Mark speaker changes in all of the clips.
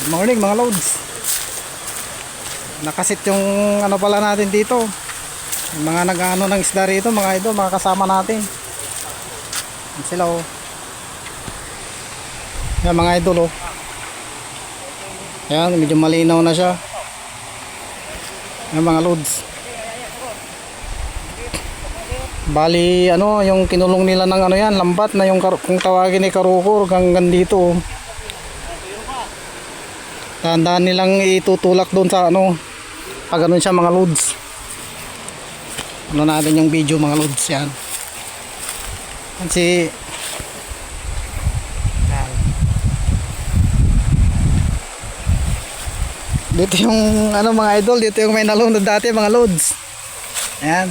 Speaker 1: Good morning mga loads. Nakasit yung ano pala natin dito. Yung mga nag-ano ng isda rito mga idol, mga kasama natin. Yan sila oh. Yan mga idol oh. Yan, medyo malinaw na siya. Yan mga loads. Bali ano, yung kinulong nila ng ano yan, lambat na yung kung tawagin ni Karukor hanggang dito oh. Dahan-dahan nilang itutulak doon sa ano, pag ganun siya mga loads. Ano natin yung video mga loads yan. Kasi yan. Dito yung ano mga idol, dito yung may nalunod dati mga loads. Ayan.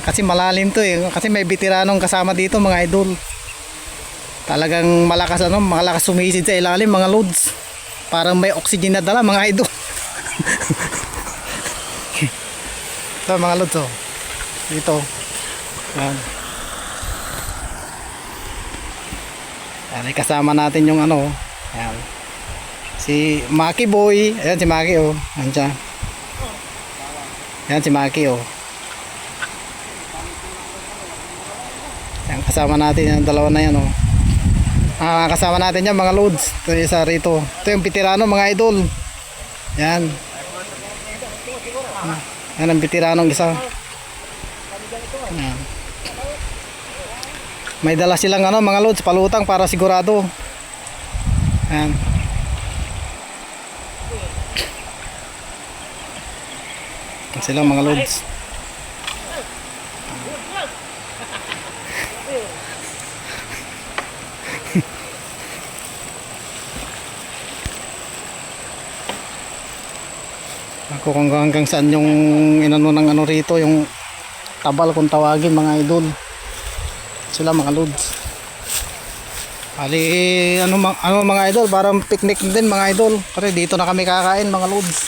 Speaker 1: Kasi malalim to eh, kasi may veteranong kasama dito mga idol. Talagang malakas ano, malakas sumisid sa ilalim mga loads. Parang may oxygen na dala mga idol. Ito mga lods oh. Dito. Yan. Yan, kasama natin yung ano. Yan. Si Maki Boy. Ayan si Maki oh. Ayan siya. Ayan si Maki oh. Yan, kasama natin yung dalawa na yan oh. Kasama natin yan mga loads. Ito yung isa rito. Ito yung veterano mga idol. Yan. Yan ang veteranong isa. Yan. May dala silang ano mga loads, palutang para sigurado. Yan. Yan sila mga loads. Ako kung hanggang saan yung inano ng ano rito, yung tabal kung tawagin mga idol. Sila mga loads. Bali ano mga idol, parang picnic din mga idol. Kasi dito na kami kakain mga loads.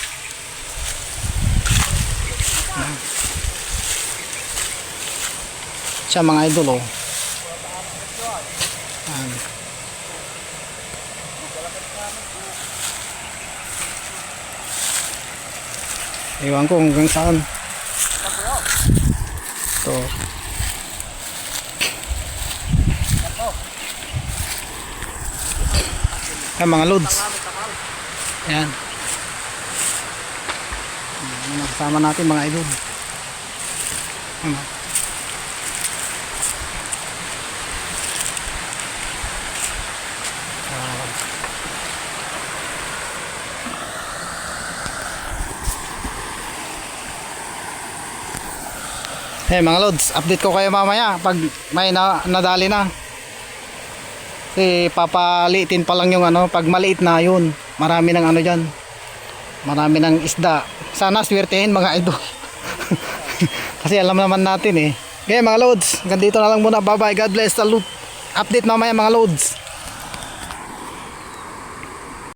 Speaker 1: Siya mga idol oh. Ewan ko hanggang saan. Ito. Yan mga loads. Yan. Kasama natin mga idol. Hey mga loads, update ko kayo mamaya pag may nadali na. Kasi papaliitin pa lang yung ano, pag maliit na yun, marami ng ano dyan. Marami ng isda. Sana swertehin mga idol. Kasi alam naman natin eh. Okay mga loads, hanggang dito na lang muna. Bye bye, God bless. Salute. Update mamaya mga loads.